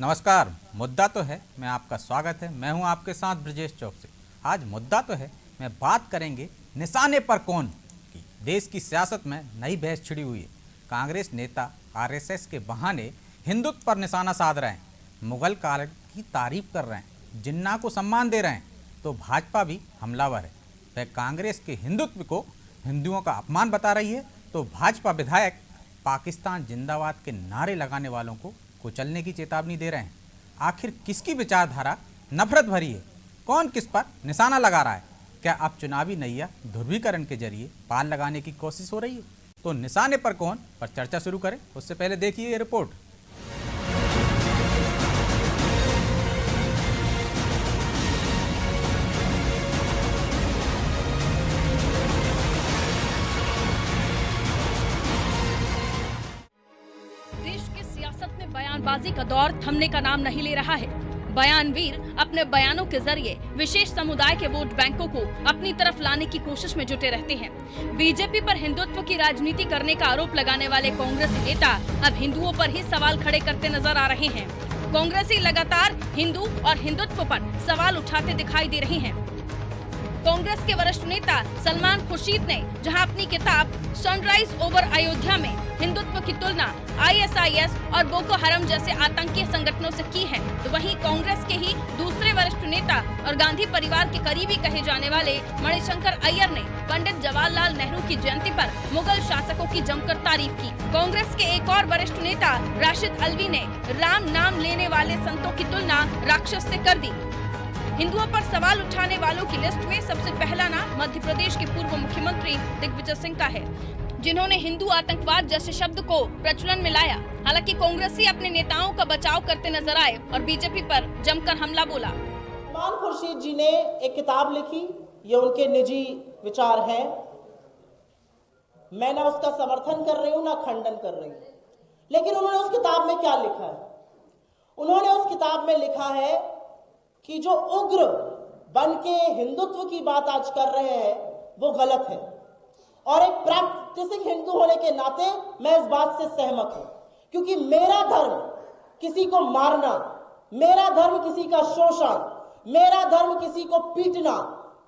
नमस्कार। मुद्दा तो है मैं आपका स्वागत है। मैं हूं आपके साथ ब्रजेश चौक से। आज मुद्दा तो है मैं बात करेंगे निशाने पर कौन की। देश की सियासत में नई बहस छिड़ी हुई है। कांग्रेस नेता आरएसएस के बहाने हिंदुत्व पर निशाना साध रहे हैं, मुगल काल की तारीफ कर रहे हैं, जिन्ना को सम्मान दे रहे हैं। तो भाजपा भी हमलावर है। वह कांग्रेस के हिंदुत्व को हिंदुओं का अपमान बता रही है, तो भाजपा विधायक पाकिस्तान जिंदाबाद के नारे लगाने वालों को कुचलने की चेतावनी दे रहे हैं। आखिर किसकी विचारधारा नफरत भरी है? कौन किस पर निशाना लगा रहा है? क्या अब चुनावी नैया ध्रुवीकरण के जरिए पार लगाने की कोशिश हो रही है? तो निशाने पर कौन पर चर्चा शुरू करें उससे पहले देखिए ये रिपोर्ट। बयानबाजी का दौर थमने का नाम नहीं ले रहा है। बयानवीर अपने बयानों के जरिए विशेष समुदाय के वोट बैंकों को अपनी तरफ लाने की कोशिश में जुटे रहते हैं। बीजेपी पर हिंदुत्व की राजनीति करने का आरोप लगाने वाले कांग्रेसी नेता अब हिंदुओं पर ही सवाल खड़े करते नजर आ रहे हैं। कांग्रेसी लगातार हिंदू और हिंदुत्व पर सवाल उठाते दिखाई दे रहे हैं। कांग्रेस के वरिष्ठ नेता सलमान खुर्शीद ने जहां अपनी किताब सनराइज ओवर अयोध्या में हिंदुत्व की तुलना आईएसआईएस और बोको हरम जैसे आतंकी संगठनों से की है, तो वहीं कांग्रेस के ही दूसरे वरिष्ठ नेता और गांधी परिवार के करीबी कहे जाने वाले मणिशंकर अय्यर ने पंडित जवाहरलाल नेहरू की जयंती पर मुगल शासकों की जमकर तारीफ की। कांग्रेस के एक और वरिष्ठ नेता राशिद अल्वी ने राम नाम लेने वाले संतों की तुलना राक्षस से कर दी। हिंदुओं पर सवाल उठाने वालों की लिस्ट में सबसे पहला नाम मध्य प्रदेश के पूर्व मुख्यमंत्री दिग्विजय सिंह का है, जिन्होंने हिंदू आतंकवाद जैसे शब्द को प्रचलन में लाया। हालांकि कांग्रेसी अपने नेताओं का बचाव करते नजर आए और बीजेपी पर जमकर हमला बोला। सलमान खुर्शीद जी ने एक किताब लिखी, ये उनके निजी विचार हैं, मैं ना उसका समर्थन कर रही हूँ ना खंडन कर रही हूँ, लेकिन उन्होंने उस किताब में क्या लिखा है? उन्होंने उस किताब में लिखा है कि जो उग्र बन के हिंदुत्व की बात आज कर रहे हैं वो गलत है, और एक प्रैक्टिसिंग हिंदू होने के नाते मैं इस बात से सहमत हूं, क्योंकि मेरा धर्म किसी को मारना, मेरा धर्म किसी का शोषण, मेरा धर्म किसी को पीटना,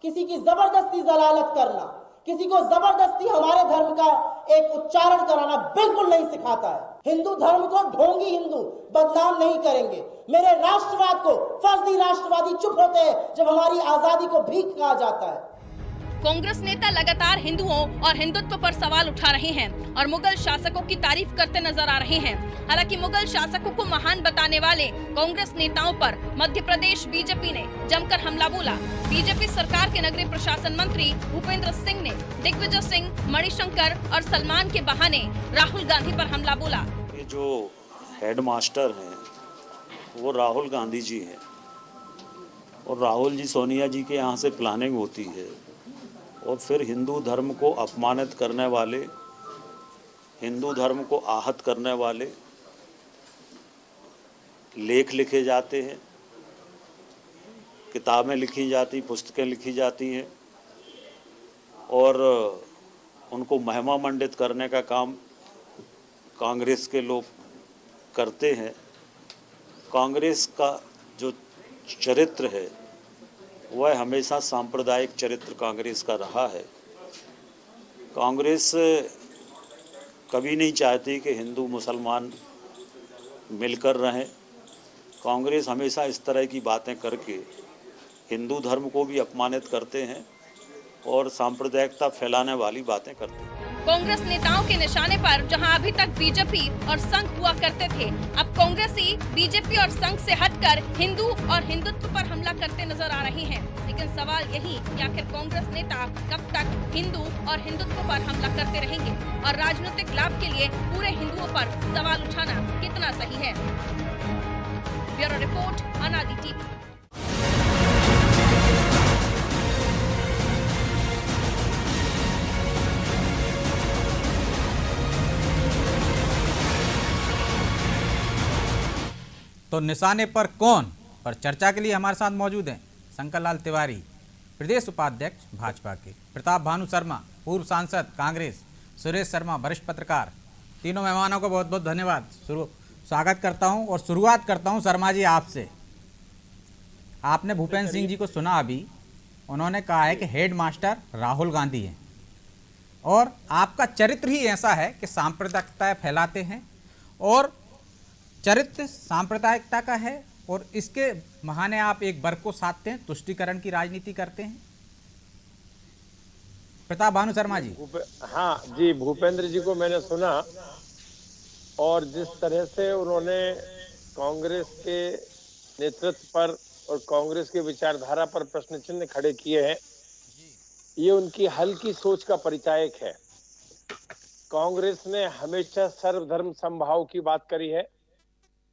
किसी की जबरदस्ती जलालत करना, किसी को जबरदस्ती हमारे धर्म का एक उच्चारण कराना बिल्कुल नहीं सिखाता है। हिंदू धर्म को ढोंगी हिंदू बदनाम नहीं करेंगे। मेरे राष्ट्रवाद को फर्जी राष्ट्रवादी चुप होते हैं जब हमारी आजादी को भीख कहा जाता है। कांग्रेस नेता लगातार हिंदुओं और हिंदुत्व पर सवाल उठा रहे हैं और मुगल शासकों की तारीफ करते नजर आ रहे हैं। हालांकि मुगल शासकों को महान बताने वाले कांग्रेस नेताओं पर मध्य प्रदेश बीजेपी ने जमकर हमला बोला। बीजेपी सरकार के नगरीय प्रशासन मंत्री भूपेंद्र सिंह ने दिग्विजय सिंह, मणिशंकर और सलमान के बहाने राहुल गांधी पर हमला बोला। ये जो हेडमास्टर हैं वो राहुल गांधी जी हैं, और राहुल जी सोनिया जी के यहाँ से प्लानिंग होती है और फिर हिंदू धर्म को अपमानित करने वाले, हिंदू धर्म को आहत करने वाले लेख लिखे जाते हैं, किताबें लिखी जाती, पुस्तकें लिखी जाती हैं, और उनको महिमा मंडित करने का काम कांग्रेस के लोग करते हैं। कांग्रेस का जो चरित्र है वह हमेशा सांप्रदायिक चरित्र कांग्रेस का रहा है। कांग्रेस कभी नहीं चाहती कि हिंदू मुसलमान मिलकर रहें। कांग्रेस हमेशा इस तरह की बातें करके हिंदू धर्म को भी अपमानित करते हैं और सांप्रदायिकता फैलाने वाली बातें करते हैं। कांग्रेस नेताओं के निशाने पर जहां अभी तक बीजेपी और संघ हुआ करते थे, अब कांग्रेसी बीजेपी और संघ से हटकर हिंदू और हिंदुत्व पर हमला करते नजर आ रहे हैं। लेकिन सवाल यही कि आखिर कांग्रेस नेता कब तक हिंदू और हिंदुत्व पर हमला करते रहेंगे और राजनीतिक लाभ के लिए पूरे हिंदुओं पर सवाल उठाना कितना सही है। ब्यूरो रिपोर्ट, अनादि टीवी। तो निशाने पर कौन पर चर्चा के लिए हमारे साथ मौजूद हैं शंकर लाल तिवारी, प्रदेश उपाध्यक्ष भाजपा के, प्रताप भानु शर्मा, पूर्व सांसद कांग्रेस, सुरेश शर्मा, वरिष्ठ पत्रकार। तीनों मेहमानों को बहुत बहुत धन्यवाद। स्वागत करता हूं और शुरुआत करता हूं शर्मा जी आपसे। आपने भूपेंद्र सिंह जी को सुना अभी, उन्होंने कहा है कि हेड मास्टर राहुल गांधी हैं और आपका चरित्र ही ऐसा है कि सांप्रदायिकता फैलाते हैं और चरित्र सांप्रदायिकता का है और इसके बहाने आप एक वर्ग को साधते हैं, तुष्टीकरण की राजनीति करते हैं। प्रताप भानु शर्मा जी। हाँ जी, भूपेंद्र जी को मैंने सुना और जिस तरह से उन्होंने कांग्रेस के नेतृत्व पर और कांग्रेस के विचारधारा पर प्रश्न चिन्ह खड़े किए हैं, ये उनकी हल्की सोच का परिचायक है। कांग्रेस ने हमेशा सर्वधर्म समभाव की बात करी है।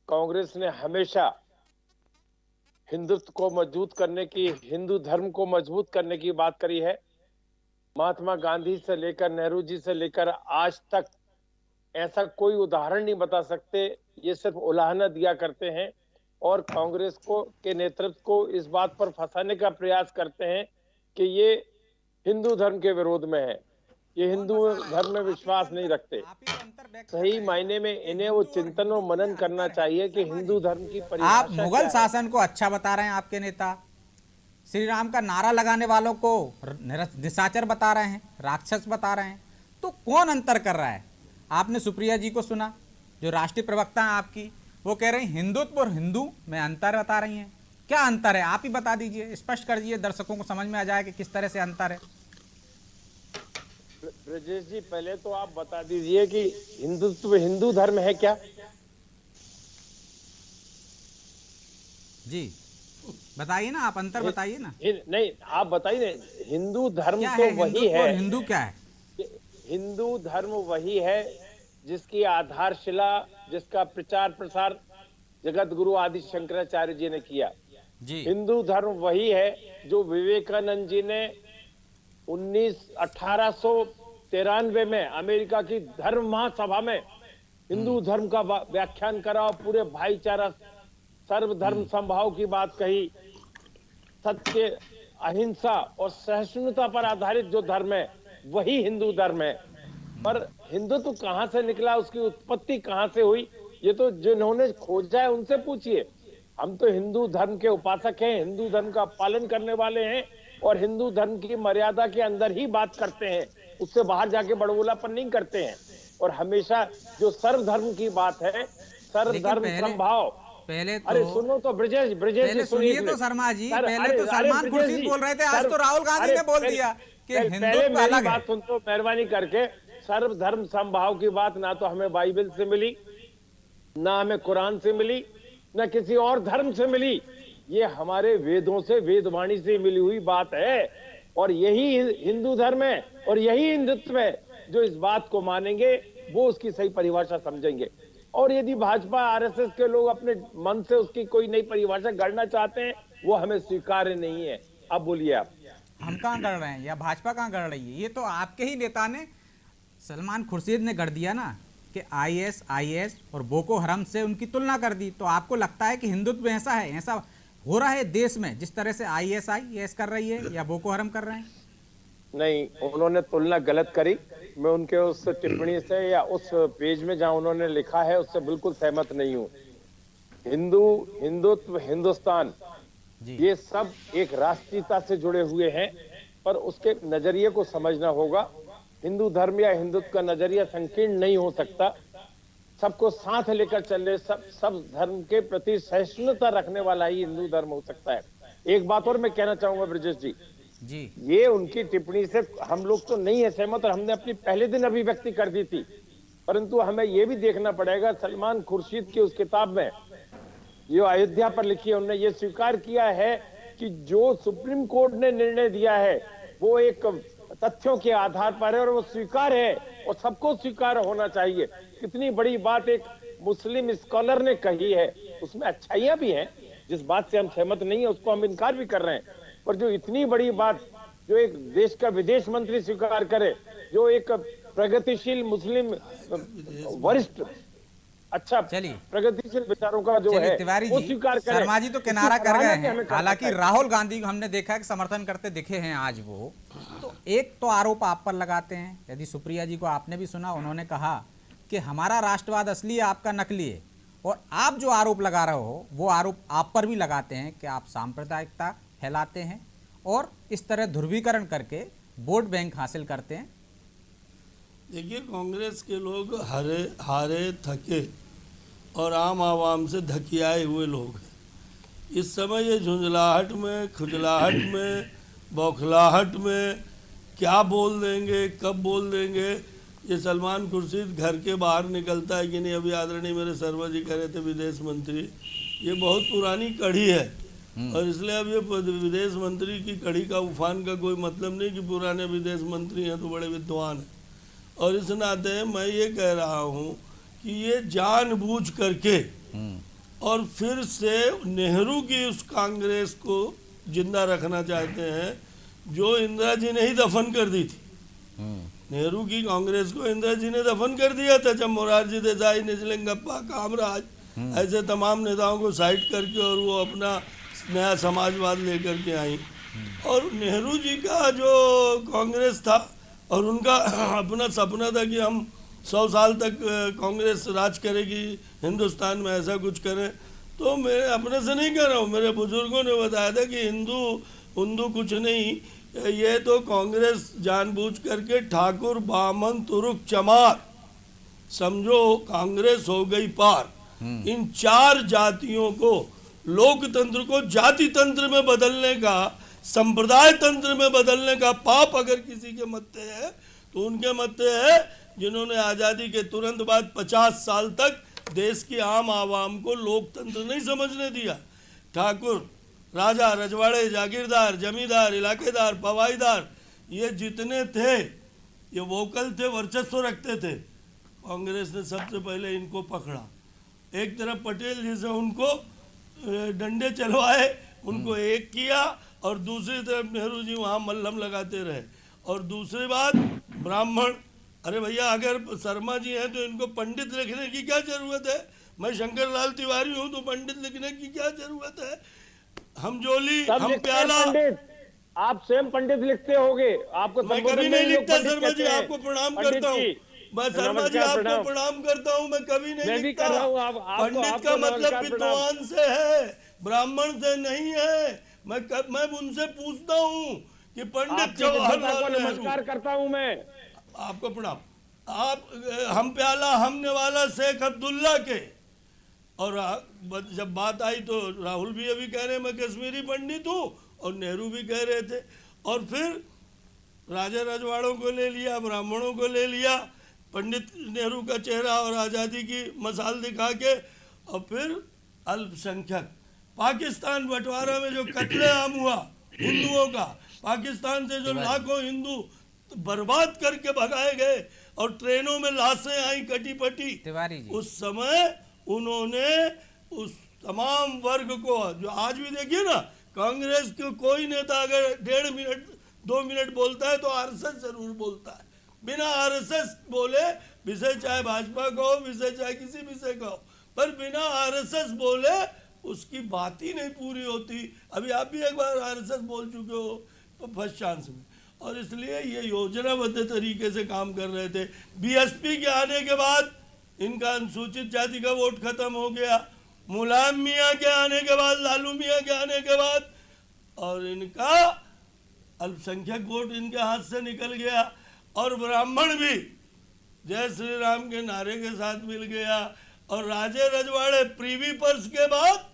कांग्रेस ने हमेशा हिंदुत्व को मजबूत करने की, हिंदू धर्म को मजबूत करने की बात करी है। महात्मा गांधी से लेकर नेहरू जी से लेकर आज तक ऐसा कोई उदाहरण नहीं बता सकते, ये सिर्फ उलाहना दिया करते हैं और कांग्रेस को के नेतृत्व को इस बात पर फंसाने का प्रयास करते हैं कि ये हिंदू धर्म के विरोध में है, ये हिंदू धर्म में विश्वास नहीं रखते। सही मायने में इन्हें वो चिंतन और मनन करना चाहिए कि हिंदू धर्म की परिभाषा आप मुगल शासन को अच्छा बता रहे हैं, आपके नेता श्री राम का नारा लगाने वालों को निशाचर बता रहे हैं, राक्षस बता रहे हैं, तो कौन अंतर कर रहा है? आपने सुप्रिया जी को सुना, जो राष्ट्रीय प्रवक्ता हैं आपकी, वो कह रहे हैं हिंदुत्व और हिंदू में अंतर बता रही हैं। क्या अंतर है, आप ही बता दीजिए, स्पष्ट कर दीजिए, दर्शकों को समझ में आ जाए कि किस तरह से अंतर है। ब्रजेश जी, पहले तो आप बता दीजिए कि हिंदुत्व हिंदू धर्म है क्या? जी बताइए ना, आप अंतर बताइए ना। नहीं, आप बताइए, हिंदू धर्म क्या तो है वही है। हिंदू क्या है? हिंदू धर्म वही है जिसकी आधारशिला, जिसका प्रचार प्रसार जगत गुरु आदि शंकराचार्य जी ने किया। जी। हिंदू धर्म वही है जो विवेकानंद जी ने 1893 में अमेरिका की धर्म महासभा में हिंदू धर्म का व्याख्यान करा और पूरे भाईचारा, सर्वधर्म समभाव की बात कही। सत्य, अहिंसा और सहिष्णुता पर आधारित जो धर्म है वही हिंदू धर्म है। पर हिंदुत्व कहां से निकला, उसकी उत्पत्ति कहां से हुई, ये तो जिन्होंने खोजा है उनसे पूछिए। हम तो हिंदू धर्म के उपासक हैं, हिंदू धर्म का पालन करने वाले हैं और हिंदू धर्म की मर्यादा के अंदर ही बात करते हैं, उससे बाहर जाके बड़बोलापन नहीं करते हैं। और हमेशा जो सर्वधर्म की बात है, सर्वधर्म समभाव, पहले तो, अरे सुनो तो ब्रजेश पहले सुनिए तो शर्मा जी, पहले तो सलमान खुर्शीद बोल रहे थे, आज तो राहुल गांधी ने बोल दिया कि हिंदुत्व अलग है। बात सुन तो मेहरबानी करके, सर्वधर्म समभाव की बात ना तो हमें बाइबल से मिली, ना हमें कुरान से मिली, ना किसी और धर्म से मिली। ये हमारे वेदों से, वेदवाणी से मिली हुई बात है और यही हिंदू धर्म है और यही हिंदुत्व है। जो इस बात को मानेंगे वो उसकी सही परिभाषा समझेंगे। और यदि भाजपा आरएसएस के लोग अपने मन से उसकी कोई नई परिभाषा गढ़ना चाहते हैं, वो हमें स्वीकार्य नहीं है। अब बोलिए आप। हम कहाँ गढ़ रहे हैं या भाजपा कहाँ गढ़ रही है? ये तो आपके ही नेता ने, सलमान खुर्शीद ने गढ़ दिया ना कि आईएस और बोको हरम से उनकी तुलना कर दी। तो आपको लगता है कि हिंदुत्व ऐसा है, ऐसा हो रहा है देश में जिस तरह से आईएस कर रही है या बोको हरम कर रहे हैं? नहीं, उन्होंने तुलना गलत करी। मैं उनके उस टिप्पणी से या उस पेज में जहां उन्होंने लिखा है उससे बिल्कुल सहमत नहीं हूं। हिंदुत्व, हिंदुस्तान, ये सब एक राष्ट्रीयता से जुड़े हुए हैं, पर उसके नजरिए को समझना होगा। हिंदू धर्म या हिंदुत्व का नजरिया संकीर्ण नहीं हो सकता। सबको साथ लेकर चलने, सब धर्म के प्रति सहिष्णुता रखने वाला ही हिंदू धर्म हो सकता है। एक बात और मैं कहना चाहूंगा ब्रजेश जी, ये उनकी टिप्पणी से हम लोग तो नहीं है सहमत और हमने अपनी पहले दिन अभिव्यक्ति कर दी थी, परंतु हमें ये भी देखना पड़ेगा, सलमान खुर्शीद की उस किताब में जो अयोध्या पर लिखी है, उन्होंने ये स्वीकार किया है कि जो सुप्रीम कोर्ट ने निर्णय दिया है वो एक तथ्यों के आधार पर है और वो स्वीकार है और सबको स्वीकार होना चाहिए। कितनी बड़ी बात एक मुस्लिम स्कॉलर ने कही है, उसमें अच्छाइयां भी हैं, जिस बात से हम सहमत नहीं है उसको हम इनकार भी कर रहे हैं, पर जो इतनी बड़ी बात जो एक देश का विदेश मंत्री स्वीकार करे, जो एक प्रगतिशील मुस्लिम वरिष्ठ अच्छा प्रगतिशील विचारों का जो है तिवारी वो जी, स्वीकार करे। शर्मा जी तो किनारा कर गए हैं। हालांकि राहुल गांधी को हमने देखा है कि समर्थन करते दिखे हैं आज वो, तो एक तो आरोप आप पर लगाते हैं। यदि सुप्रिया जी को आपने भी सुना, उन्होंने कहा कि हमारा राष्ट्रवाद असली है, आपका नकली है, और आप जो आरोप लगा रहे हो वो आरोप आप पर भी लगाते हैं कि आप सांप्रदायिकता फैलाते हैं और इस तरह ध्रुवीकरण करके वोट बैंक हासिल करते हैं। देखिए, कांग्रेस के लोग हारे थके और आम आवाम से धकियाए हुए लोग हैं। इस समय ये झुंझलाहट में, खुजलाहट में, बौखलाहट में क्या बोल देंगे, कब बोल देंगे, ये सलमान खुर्शीद घर के बाहर निकलता है कि नहीं। अभी आदरणीय मेरे सर्वर जी कह रहे थे विदेश मंत्री, ये बहुत पुरानी कड़ी है और इसलिए अब ये विदेश मंत्री की कड़ी का उफान का कोई मतलब नहीं कि पुराने विदेश मंत्री हैं तो बड़े विद्वान हैं। और इस नाते मैं ये कह रहा हूँ कि ये जानबूझ करके और फिर से नेहरू की उस कांग्रेस को जिंदा रखना चाहते हैं जो इंदिरा जी ने ही दफन कर दी थी। नेहरू की कांग्रेस को इंदिरा जी ने दफन कर दिया था जब मोरारजी देसाई, निजलिंगप्पा, कामराज ऐसे तमाम नेताओं को साइड करके और वो अपना नया समाजवाद लेकर के आई। और नेहरू जी का जो कांग्रेस था और उनका अपना सपना था कि हम 100 साल तक कांग्रेस राज करेगी हिंदुस्तान में, ऐसा कुछ करें। तो मैं अपने से नहीं कह रहा हूँ, मेरे बुजुर्गों ने बताया था कि हिंदू कुछ नहीं, ये तो कांग्रेस जानबूझ करके ठाकुर, बामन, तुरुक, चमार, समझो कांग्रेस हो गई पार। इन 4 जातियों को, लोकतंत्र को जाति तंत्र में बदलने का, संप्रदाय तंत्र में बदलने का पाप अगर किसी के मत्थे है तो उनके मत्थे है जिन्होंने आज़ादी के तुरंत बाद 50 साल तक देश की आम आवाम को लोकतंत्र नहीं समझने दिया। ठाकुर, राजा, रजवाड़े, जागीरदार, जमींदार, इलाकेदार, पवाईदार, ये जितने थे ये वोकल थे, वर्चस्व रखते थे। कांग्रेस ने सबसे पहले इनको पकड़ा। एक तरफ पटेल जी से उनको डंडे चलवाए, उनको एक किया और दूसरी तरफ नेहरू जी वहाँ मल्लम लगाते रहे। और दूसरी बात, ब्राह्मण, अरे भैया अगर शर्मा जी हैं तो इनको पंडित लिखने की क्या जरूरत है? मैं शंकर लाल तिवारी हूँ तो पंडित लिखने की क्या जरूरत है? हम जोली, हम प्याला, आप स्वयं पंडित लिखते होगे, आपको मैं कभी नहीं लिखता। शर्मा जी आपको प्रणाम करता हूँ, मैं शर्मा जी आपको प्रणाम करता हूँ, मैं कभी नहीं लिखता। पंडित का मतलब विद्वान से है, ब्राह्मण से नहीं है। मैं उनसे पूछता हूँ कि पंडित जवाहरलाल नेहरू, नमस्कार करता हूँ मैं आपको प्रणाम। आप हम प्याला, हम नेवाला शेख अब्दुल्ला के, और जब बात आई तो राहुल भी अभी कह रहे हैं मैं कश्मीरी पंडित हूँ और नेहरू भी कह रहे थे। और फिर राजा रजवाड़ों को ले लिया, ब्राह्मणों को ले लिया, पंडित नेहरू का चेहरा और आज़ादी की मसाल दिखा के, और फिर अल्पसंख्यक। पाकिस्तान बंटवारा में जो कत्लेआम हुआ हिंदुओं का, पाकिस्तान से जो लाखों हिंदू बर्बाद करके भगाए गए और ट्रेनों में लाशें आई कटी पटी, उस समय उन्होंने उस तमाम वर्ग को, जो आज भी देखिए ना, कांग्रेस के कोई नेता अगर 1.5 मिनट 2 मिनट बोलता है तो आरएसएस जरूर बोलता है। बिना आरएसएस बोले, विषय चाहे भाजपा का हो, विषय चाहे किसी विषय का हो, पर बिना आरएसएस बोले उसकी बात ही नहीं पूरी होती। अभी आप भी एक बार आरएसएस बोल चुके हो फर्स्ट चांस में। और इसलिए ये योजनाबद्ध तरीके से काम कर रहे थे। बीएसपी के आने के बाद इनका अनुसूचित जाति का वोट खत्म हो गया, मुलायम मियाँ के आने के बाद, लालू मियाँ के आने के बाद, और इनका अल्पसंख्यक वोट इनके हाथ से निकल गया। और ब्राह्मण भी जय श्री राम के नारे के साथ मिल गया। और राजे रजवाड़े प्रीवी पर्स के बाद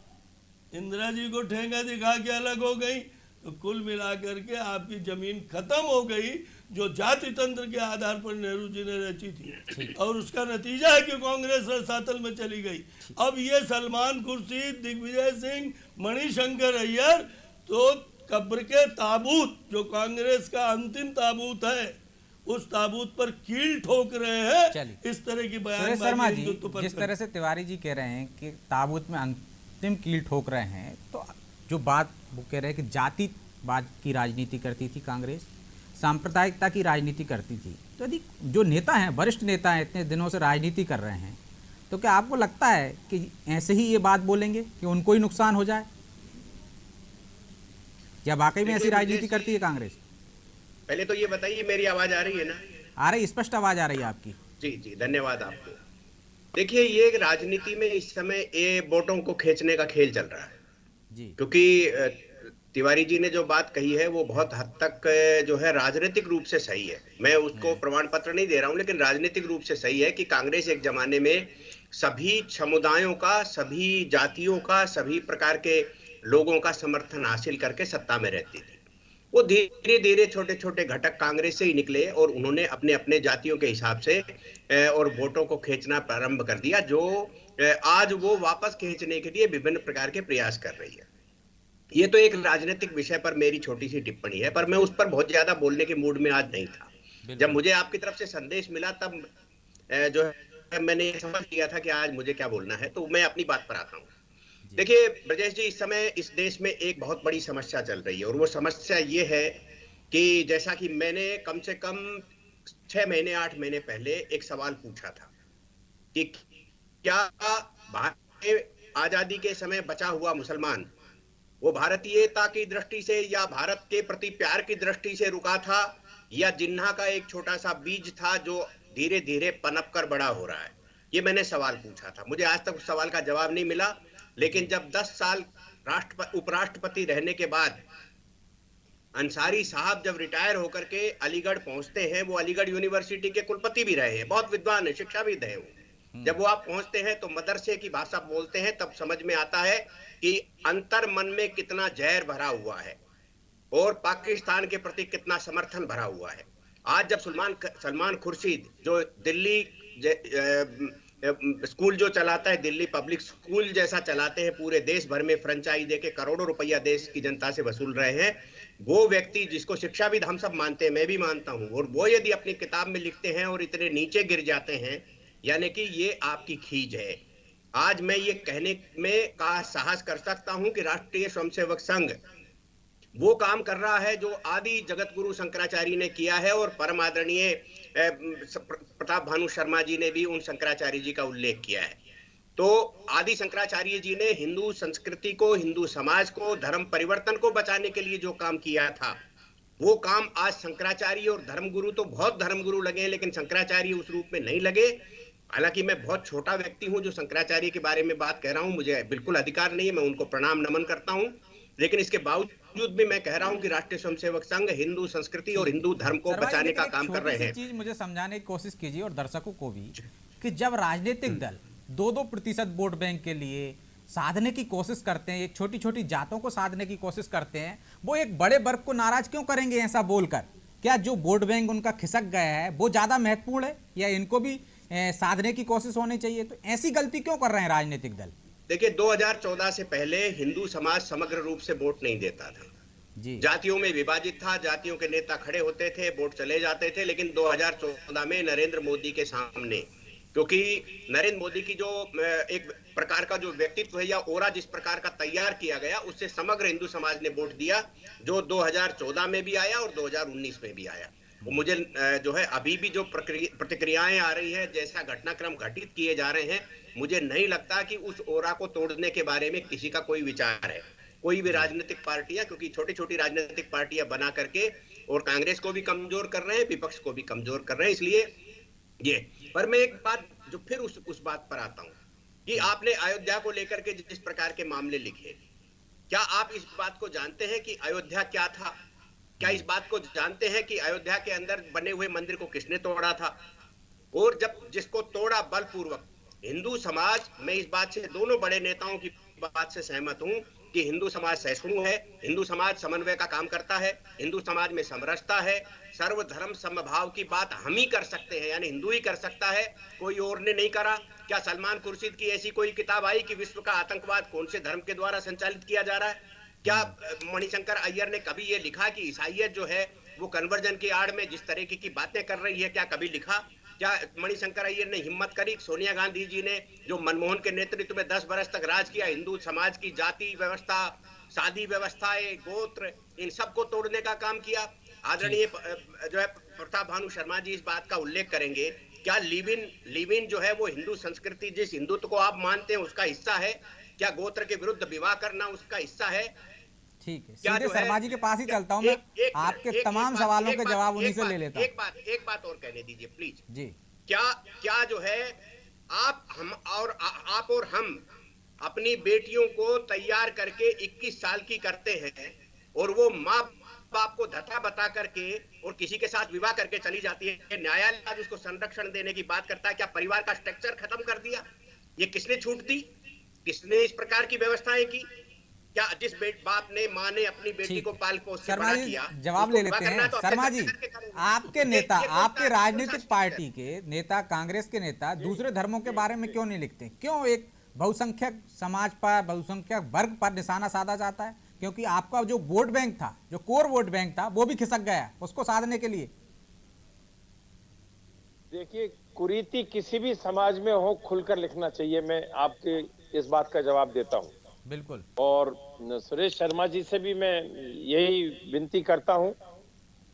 इंदिरा जी को ठेंगा दिखा के अलग हो गई। तो कुल मिलाकर के आपकी जमीन खत्म हो गई जो जाति तंत्र के आधार पर नेहरू जी ने रची थी, और उसका नतीजा है कि कांग्रेस रसातल में चली गई। अब ये सलमान खुर्शीद, दिग्विजय सिंह, मणिशंकर अय्यर तो कब्र के ताबूत, जो कांग्रेस का अंतिम ताबूत है, उस ताबूत पर कील ठोक रहे हैं। इस तरह की सुरेश शर्मा जी, जिस तरह से तिवारी जी कह रहे हैं कि ताबूत में अंतिम कील ठोक रहे हैं, तो जो बात वो कह रहे हैं कि जातिवाद की राजनीति करती थी कांग्रेस, सांप्रदायिकता की राजनीति करती थी, तो यदि जो नेता हैं, वरिष्ठ नेता हैं, इतने दिनों से राजनीति कर रहे हैं, तो क्या आपको लगता है कि ऐसे ही ये बात बोलेंगे कि उनको ही नुकसान हो जाए, या वाकई में ऐसी राजनीति करती है कांग्रेस? पहले तो ये बताइए मेरी आवाज आ रही है ना? आ रही, स्पष्ट आवाज आ रही है आपकी। जी जी, धन्यवाद आपको। देखिए, ये राजनीति में इस समय ये वोटों को खींचने का खेल चल रहा है जी क्योंकि तिवारी जी ने जो बात कही है वो बहुत हद तक जो है राजनीतिक रूप से सही है। मैं उसको प्रमाण पत्र नहीं दे रहा हूं, लेकिन राजनीतिक रूप से सही है कि कांग्रेस एक जमाने में सभी समुदायों का, सभी जातियों का, सभी प्रकार के लोगों का समर्थन हासिल करके सत्ता में रहती थी। वो धीरे धीरे छोटे छोटे घटक कांग्रेस से ही निकले और उन्होंने अपने अपने जातियों के हिसाब से और वोटों को खींचना प्रारंभ कर दिया, जो आज वो वापस खींचने के लिए विभिन्न प्रकार के प्रयास कर रही है। ये तो एक राजनीतिक विषय पर मेरी छोटी सी टिप्पणी है, पर मैं उस पर बहुत ज्यादा बोलने के मूड में आज नहीं था। जब मुझे आपकी तरफ से संदेश मिला तब जो है मैंने समझ लिया था कि आज मुझे क्या बोलना है, तो मैं अपनी बात पर आता हूँ। देखिए ब्रजेश जी, इस समय इस देश में एक बहुत बड़ी समस्या चल रही है और वो समस्या ये है कि जैसा कि मैंने कम से कम 6 महीने 8 महीने पहले एक सवाल पूछा था कि क्या भारत के आजादी के समय बचा हुआ मुसलमान वो भारतीयता की दृष्टि से या भारत के प्रति प्यार की दृष्टि से रुका था, या जिन्ना का एक छोटा सा बीज था जो धीरे धीरे पनप कर बड़ा हो रहा है? ये मैंने सवाल पूछा था। मुझे आज तक उस सवाल का जवाब नहीं मिला, लेकिन जब 10 साल उपराष्ट्रपति रहने के बाद अंसारी साहब जब रिटायर होकर के अलीगढ़ पहुंचते हैं, वो अलीगढ़ यूनिवर्सिटी के कुलपति भी रहे हैं, बहुत विद्वान है, शिक्षाविद है वो। जब वो आप पहुंचते हैं तो मदरसे की भाषा बोलते हैं, तब समझ में आता है कि अंतर मन में कितना जहर भरा हुआ है और पाकिस्तान के प्रति कितना समर्थन भरा हुआ है। आज जब सलमान खुर्शीद जो दिल्ली स्कूल जो चलाता है, दिल्ली पब्लिक स्कूल जैसा चलाते हैं, पूरे देश भर में फ्रेंचाइज देके करोड़ों रुपया देश की जनता से वसूल रहे हैं, वो व्यक्ति जिसको शिक्षाविद हम सब मानते हैं, मैं भी मानता हूं, और वो यदि अपनी किताब में लिखते हैं और इतने नीचे गिर जाते हैं, यानी कि ये आपकी खीज है। आज मैं ये कहने में का साहस कर सकता हूं कि राष्ट्रीय स्वयंसेवक संघ वो काम कर रहा है जो आदि जगत गुरु शंकराचार्य ने किया है, और परम आदरणीय प्रताप भानु शर्मा जी ने भी उन शंकराचार्य जी का उल्लेख किया है। तो आदि शंकराचार्य जी ने हिंदू संस्कृति को, हिंदू समाज को, धर्म परिवर्तन को बचाने के लिए जो काम किया था, वो काम आज शंकराचार्य और धर्मगुरु, तो बहुत धर्मगुरु लगे हैं लेकिन शंकराचार्य उस रूप में नहीं लगे। हालांकि मैं बहुत छोटा व्यक्ति हूं जो शंकराचार्य के बारे में बात कह रहा हूं, मुझे बिल्कुल अधिकार नहीं है, मैं उनको प्रणाम नमन करता हूं, लेकिन इसके बावजूद भी मैं कह रहा हूं कि राष्ट्रीय स्वयंसेवक संघ हिंदू संस्कृति और हिंदू धर्म को बचाने का काम कर रहे हैं। चीज मुझे समझाने की कोशिश कीजिए और दर्शकों को भी कि जब राजनीतिक दल 2-2% वोट बैंक के लिए साधने की कोशिश करते हैं, एक छोटी छोटी जातों को साधने की कोशिश करते हैं, वो एक बड़े वर्ग को नाराज क्यों करेंगे ऐसा बोलकर? क्या जो वोट बैंक उनका खिसक गया है वो ज्यादा महत्वपूर्ण है या इनको भी साधने की कोशिश होनी चाहिए? तो ऐसी गलती क्यों कर रहे हैं राजनीतिक दल? देखिए 2014 से पहले हिंदू समाज समग्र रूप से वोट नहीं देता था जी। जातियों में विभाजित था, जातियों के नेता खड़े होते थे, वोट चले जाते थे, लेकिन 2014 में नरेंद्र मोदी के सामने, क्योंकि नरेंद्र मोदी की जो एक प्रकार का जो व्यक्तित्व है या ओरा जिस प्रकार का तैयार किया गया, उससे समग्र हिंदू समाज ने वोट दिया, जो 2014 में भी आया और 2019 में भी आया। मुझे जो है अभी भी जो प्रतिक्रियाएं आ रही हैं, जैसा घटनाक्रम घटित किए जा रहे हैं, मुझे नहीं लगता कि उस ओरा को तोड़ने के बारे में किसी का कोई विचार है। कोई भी राजनीतिक पार्टियां, क्योंकि छोटी छोटी राजनीतिक पार्टियां बना करके और कांग्रेस को भी कमजोर कर रहे हैं, विपक्ष को भी कमजोर कर रहे हैं, इसलिए ये। पर मैं एक बात जो फिर उस बात पर आता हूं कि आपने अयोध्या को लेकर के जिस प्रकार के मामले लिखे, क्या आप इस बात को जानते हैं कि अयोध्या क्या था? क्या इस बात को जानते हैं कि अयोध्या के अंदर बने हुए मंदिर को किसने तोड़ा था? और जब जिसको तोड़ा बलपूर्वक हिंदू समाज, मैं इस बात से दोनों बड़े नेताओं की बात से सहमत हूं कि हिंदू समाज सहिष्णु है, हिंदू समाज समन्वय का काम करता है, हिंदू समाज में समरसता है, सर्वधर्म समभाव की बात हम ही कर सकते हैं, यानी हिंदू ही कर सकता है, कोई और ने नहीं करा। क्या सलमान खुर्शीद की ऐसी कोई किताब आई कि विश्व का आतंकवाद कौन से धर्म के द्वारा संचालित किया जा रहा है? क्या मणिशंकर अय्यर ने कभी ये लिखा कि ईसाइयत जो है वो कन्वर्जन की आड़ में जिस तरीके की बातें कर रही है, क्या कभी लिखा? क्या मणिशंकर अय्यर ने हिम्मत करी? सोनिया गांधी जी ने जो मनमोहन के नेतृत्व में 10 वर्ष तक राज किया, हिंदू समाज की जाति व्यवस्था, शादी व्यवस्थाएं, गोत्र, इन सबको तोड़ने का काम किया। आदरणीय जो है प्रताप भानु शर्मा जी इस बात का उल्लेख करेंगे, क्या लिव इन जो है वो हिंदू संस्कृति, जिस हिंदुत्व को आप मानते हैं उसका हिस्सा है? क्या गोत्र के विरुद्ध विवाह करना उसका हिस्सा है? ठीक है, सीधे शर्मा जी के पास ही चलता हूं मैं, आपके तमाम सवालों के जवाब उन्हीं से ले लेता हूं। एक बात और कहने दीजिए प्लीज जी। क्या जो है आप और हम अपनी बेटियों को तैयार करके 21 साल की करते हैं और वो माँ बाप को धता बता करके और किसी के साथ विवाह करके चली जाती है। न्यायालय आज उसको संरक्षण देने की बात करता है। क्या परिवार का स्ट्रक्चर खत्म कर दिया? ये किसने छूट दी? किसने इस प्रकार की व्यवस्थाएं की? क्या जिस बाप ने माँ ने अपनी बेटी को पाल पोस के बड़ा किया, जवाब ले लेते हैं। शर्मा जी, आपके नेता, आपके राजनीतिक पार्टी के नेता, कांग्रेस के नेता दूसरे धर्मों के बारे में क्यों नहीं लिखते? क्यों एक बहुसंख्यक समाज पर, बहुसंख्यक वर्ग पर निशाना साधा जाता है? क्योंकि आपका जो वोट बैंक था, जो कोर वोट बैंक था, वो भी खिसक गया उसको साधने के लिए। देखिए, कुरीति किसी भी समाज में हो खुलकर लिखना चाहिए। मैं आपके इस बात का जवाब देता हूं। बिल्कुल। और सुरेश शर्मा जी से भी मैं यही विनती करता हूं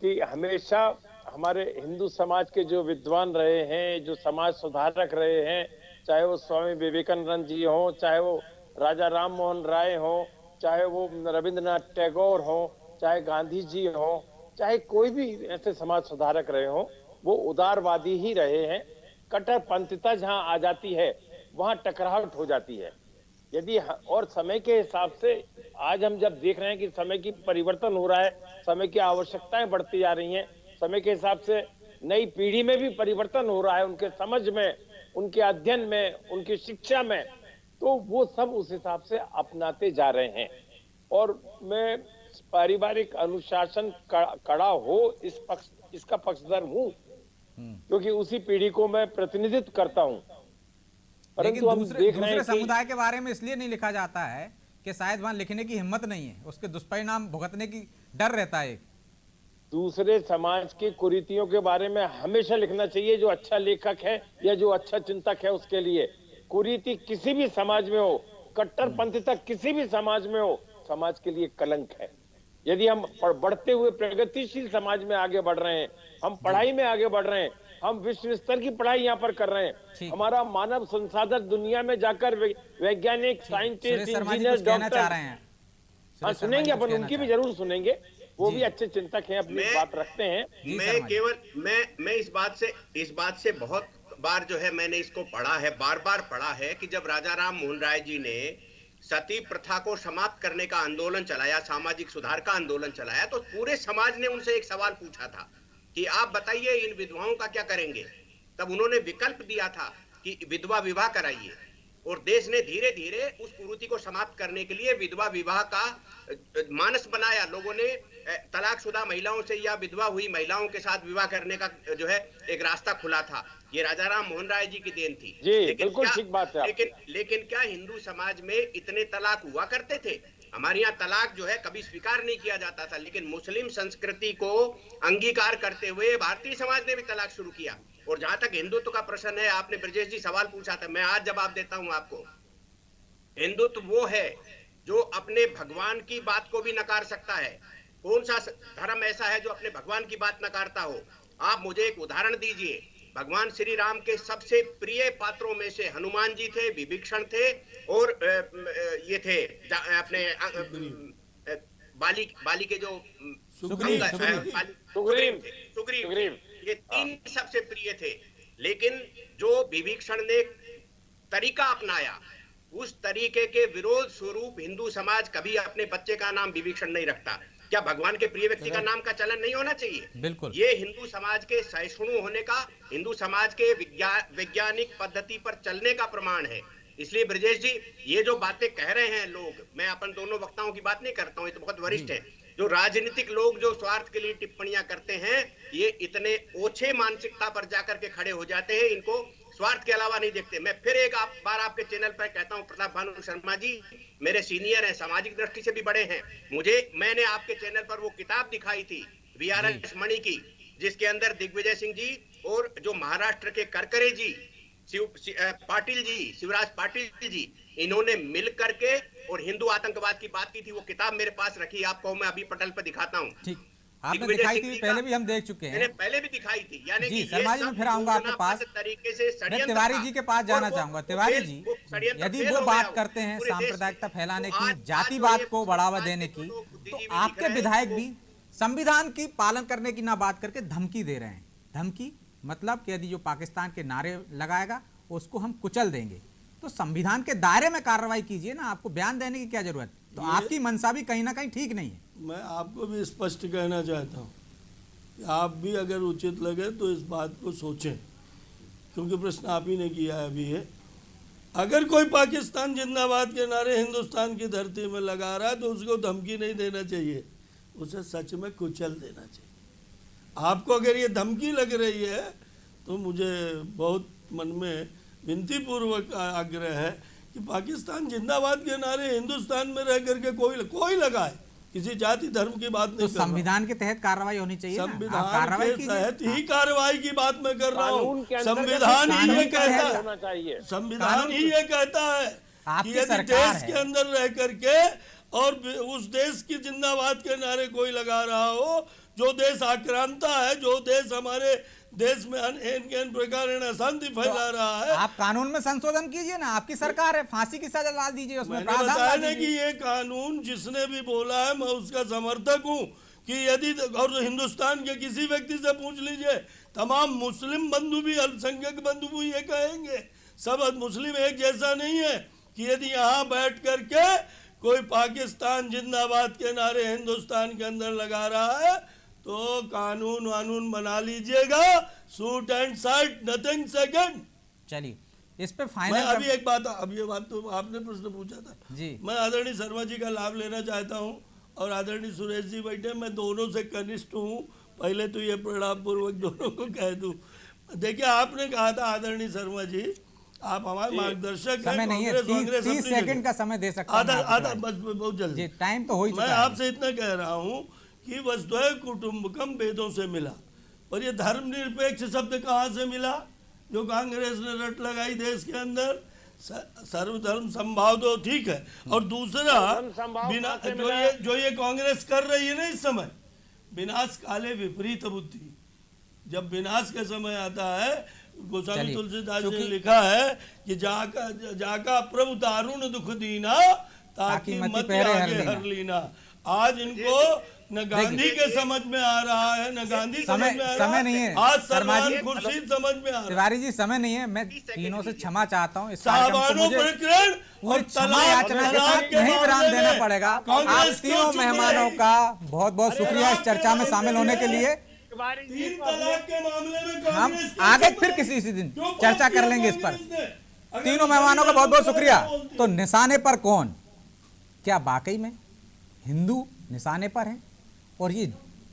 कि हमेशा हमारे हिंदू समाज के जो विद्वान रहे हैं, जो समाज सुधारक रहे हैं, चाहे वो स्वामी विवेकानंद जी हो, चाहे वो राजा राम मोहन राय हो, चाहे वो रविंद्रनाथ टैगोर हो, चाहे गांधी जी हो, चाहे कोई भी ऐसे समाज सुधारक रहे हो, वो उदारवादी ही रहे हैं। कट्टरपंथिता जहां आ जाती है वहां टकराहट हो जाती है। यदि और समय के हिसाब से आज हम जब देख रहे हैं कि समय की परिवर्तन हो रहा है, समय की आवश्यकताएं बढ़ती जा रही हैं, समय के हिसाब से नई पीढ़ी में भी परिवर्तन हो रहा है, उनके समझ में, उनके अध्ययन में, उनकी शिक्षा में, तो वो सब उस हिसाब से अपनाते जा रहे हैं। और मैं पारिवारिक अनुशासन कड़ा हो इसका पक्षधर हूँ, क्योंकि उसी पीढ़ी को मैं प्रतिनिधित्व करता हूँ। लेकिन दूसरे समुदाय के बारे में इसलिए नहीं लिखा जाता है कि शायद वहां लिखने की हिम्मत नहीं है, उसके दुष्परिणाम भुगतने की डर रहता है। दूसरे समाज की कुरीतियों के बारे में हमेशा लिखना चाहिए, जो अच्छा लेखक है या जो अच्छा चिंतक है उसके लिए। कुरीति किसी भी समाज में हो, कट्टरपंथिता किसी भी समाज में हो, समाज के लिए कलंक है। यदि हम बढ़ते हुए प्रगतिशील समाज में आगे बढ़ रहे हैं, हम पढ़ाई में आगे बढ़ रहे हैं, हम विश्व स्तर की पढ़ाई यहाँ पर कर रहे हैं, हमारा मानव संसाधन दुनिया में जाकर वैज्ञानिक, साइंटिस्ट, इंजीनियर, डॉक्टर सुनेंगे, अपन उनकी भी जरूर सुनेंगे, वो भी अच्छे चिंतक हैं, अपनी बात रखते हैं। मैं इस बात से बहुत बार जो है मैंने इसको पढ़ा है, बार बार पढ़ा है कि जब राजा राम मोहन राय जी ने सती प्रथा को समाप्त करने का आंदोलन चलाया, सामाजिक सुधार का आंदोलन चलाया, तो पूरे समाज ने उनसे एक सवाल पूछा था कि आप बताइए इन विधवाओं का क्या करेंगे। तब उन्होंने विकल्प दिया था कि विधवा विवाह कराइए, और देश ने धीरे धीरे उस कुरीति को समाप्त करने के लिए विधवा विवाह का मानस बनाया। लोगों ने तलाकशुदा महिलाओं से या विधवा हुई महिलाओं के साथ विवाह करने का जो है एक रास्ता खुला था। ये राजा राम मोहन राय जी की देन थी। लेकिन क्या हिंदू समाज में इतने तलाक हुआ करते थे? हमारे यहाँ तलाक जो है कभी स्वीकार नहीं किया जाता था, लेकिन मुस्लिम संस्कृति को अंगीकार करते हुए भारतीय समाज ने भी तलाक शुरू किया। और जहां तक हिंदुत्व का प्रश्न है, आपने ब्रजेश जी सवाल पूछा था, मैं आज जवाब देता हूं आपको। हिंदुत्व वो है जो अपने भगवान की बात को भी नकार सकता है। कौन सा धर्म ऐसा है जो अपने भगवान की बात नकारता हो? आप मुझे एक उदाहरण दीजिए। भगवान श्री राम के सबसे प्रिय पात्रों में से हनुमान जी थे, विभीषण थे, और ये थे अपने बाली के जो सुग्रीव, ये तीन सबसे प्रिय थे। लेकिन जो विभीषण ने तरीका अपनाया, उस तरीके के विरोध स्वरूप हिंदू समाज कभी अपने बच्चे का नाम विभीषण नहीं रखता। क्या भगवान के प्रिय व्यक्ति का नाम का चलन नहीं होना चाहिए? बिल्कुल। ये हिंदू समाज के सहिष्णु होने का, हिंदू समाज के वैज्ञानिक पद्धति पर चलने का प्रमाण है। इसलिए ब्रजेश जी, ये जो बातें कह रहे हैं लोग, मैं अपन दोनों वक्ताओं की बात नहीं करता हूं, ये तो बहुत वरिष्ठ है। जो राजनीतिक लोग जो स्वार्थ के लिए टिप्पणियां करते हैं, ये इतने ओछे मानसिकता पर जाकर के खड़े हो जाते हैं, इनको स्वार्थ के अलावा नहीं देखते। मैं फिर एक बार आपके चैनल पर कहता हूं, प्रताप भानु शर्मा जी मेरे सीनियर हैं, सामाजिक दृष्टि से भी बड़े हैं। मैंने आपके चैनल पर वो किताब दिखाई थी VRS मणि की, जिसके अंदर दिग्विजय सिंह जी और जो महाराष्ट्र के करकरे जी, पाटिल जी, शिवराज पाटिल जी, इन्होंने मिल करके और हिंदू आतंकवाद की बात की थी। वो किताब मेरे पास रखी, आपको मैं अभी पटल पर दिखाता हूँ। ठीक, आपने दिखाई थी, पहले भी हम देख चुके हैं। पहले भी दिखाई थी। यानी जी, शर्मा जी, मैं फिर आऊंगा आपके पास। तरीके से मैं तिवारी जी के पास जाना चाहूंगा। तिवारी जी, यदि वो बात करते हैं सांप्रदायिकता फैलाने की, जातिवाद को बढ़ावा देने की, तो आपके विधायक भी संविधान की पालन करने की ना बात करके धमकी दे रहे हैं। धमकी मतलब कि यदि जो पाकिस्तान के नारे लगाएगा उसको हम कुचल देंगे। तो संविधान के दायरे में कार्रवाई कीजिए ना, आपको बयान देने की क्या जरूरत। तो आपकी मंशा भी कहीं ना कहीं ठीक नहीं है। मैं आपको भी स्पष्ट कहना चाहता हूँ कि आप भी अगर उचित लगे तो इस बात को सोचें, क्योंकि प्रश्न आप ही ने किया है अभी है। अगर कोई पाकिस्तान जिंदाबाद के नारे हिंदुस्तान की धरती में लगा रहा है तो उसको धमकी नहीं देना चाहिए, उसे सच में कुचल देना चाहिए। आपको अगर ये धमकी लग रही है तो मुझे बहुत मन में विनती पूर्वक आग्रह है कि पाकिस्तान जिंदाबाद के नारे हिंदुस्तान में रह करके कोई लगाए, किसी जाति धर्म की बात नहीं कर रहा। संविधान के तहत कार्रवाई होनी चाहिए। संविधान के तहत ही कार्रवाई की बात मैं कर रहा हूँ। संविधान ही ये कहता है, संविधान ही ये कहता है कि यदि देश के अंदर रह करके और उस देश की जिंदाबाद के नारे कोई लगा रहा हो, जो देश आक्रांता है, जो देश हमारे देश में अन प्रकार अशांति फैला रहा है, आप कानून में संशोधन कीजिए ना, आपकी सरकार है, फांसी की सजा डाल दीजिए उसमें। मैंने बताया ना कि ये कानून जिसने भी बोला है मैं उसका समर्थक हूँ कि यदि, और हिंदुस्तान के किसी व्यक्ति से पूछ लीजिए, तमाम मुस्लिम बंधु भी, अल्पसंख्यक बंधु भी ये कहेंगे, सब मुस्लिम एक जैसा नहीं है, कि यदि यहाँ बैठ करके कोई पाकिस्तान जिंदाबाद के नारे हिंदुस्तान के अंदर लगा रहा है तो कानून वानून बना लीजिएगा, shoot and site, nothing second. चलिए इस पे फाइनल। मैं अभी एक बात, अब ये बात तो आपने प्रश्न पूछा था जी, मैं आदरणीय शर्मा जी का लाभ लेना चाहता हूं और आदरणीय सुरेश जी बैठे, मैं दोनों से कनिष्ठ हूं, पहले तो ये प्रणाम पूर्वक दोनों को कह दूं। देखिए आपने कहा था आदरणीय शर्मा जी, आप हमारे मार्गदर्शक हैं, नहीं है, 30 सेकंड का समय दे सकते हैं। आधा बस बहुत जल्दी, टाइम तो हो ही चुका है। मैं आपसे इतना कह रहा हूं कि वसुधैव कुटुंबकम वेदों से मिला, और ये धर्मनिरपेक्ष शब्द कहाँ से मिला जो कांग्रेस ने रट लगाई देश के अंदर। सर्वधर्म संभाव तो ठीक है, और दूसरा बिना जो ये कांग्रेस कर रही है ना इस समय, विनाश काले विपरीत बुद्धि। जब विनाश का समय आता है, गोस्वामी तुलसीदास ने लिखा है कि जाका प्रभु दारुण दुख दीना ताकि मत आगे हर लीना। आज इनको न गांधी के समझ में आ रहा है, न गांधी समझ में आ रहा है, नहीं है। आज सलमान खुर्शीद समझ में आ रहा है। तिवारी जी समय नहीं है, मैं तीनों से क्षमा चाहता हूँ। साहबानों प्रकरण और तलाक के साथ नहीं विराम देना पड़ेगा। आप तीनों मेहमानों का बहुत बहुत शुक्रिया इस चर्चा में शामिल होने के लिए। 3 तलाक के मामले में हम आगे फिर किसी दिन चर्चा कर लेंगे इस पर। तीनों मेहमानों का बहुत बहुत शुक्रिया। तो निशाने पर कौन, क्या वाकई में हिंदू निशाने पर हैं और ये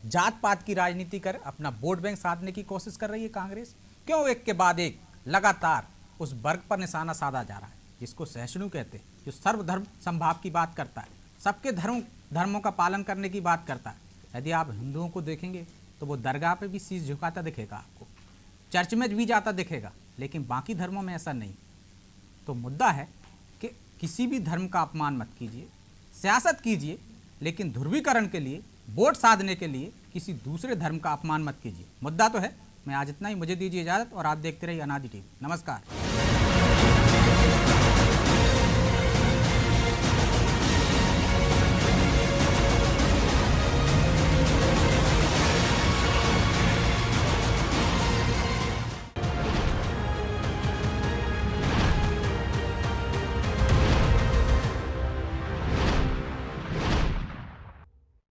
जात पात की राजनीति कर अपना वोट बैंक साधने की कोशिश कर रही है कांग्रेस? क्यों एक के बाद एक लगातार उस वर्ग पर निशाना साधा जा रहा है जिसको सहिष्णु कहते हैं, जो सर्वधर्म संभाव की बात करता है, सबके धर्मों का पालन करने की बात करता है। यदि आप हिंदुओं को देखेंगे तो वो दरगाह पे भी शीश झुकाता दिखेगा, आपको चर्च में भी जाता दिखेगा, लेकिन बाकी धर्मों में ऐसा नहीं। तो मुद्दा है कि किसी भी धर्म का अपमान मत कीजिए, सियासत कीजिए, लेकिन ध्रुवीकरण के लिए, वोट साधने के लिए किसी दूसरे धर्म का अपमान मत कीजिए। मुद्दा तो है। मैं आज इतना ही, मुझे दीजिए इजाजत और आप देखते रहिए अनादि टीवी। नमस्कार।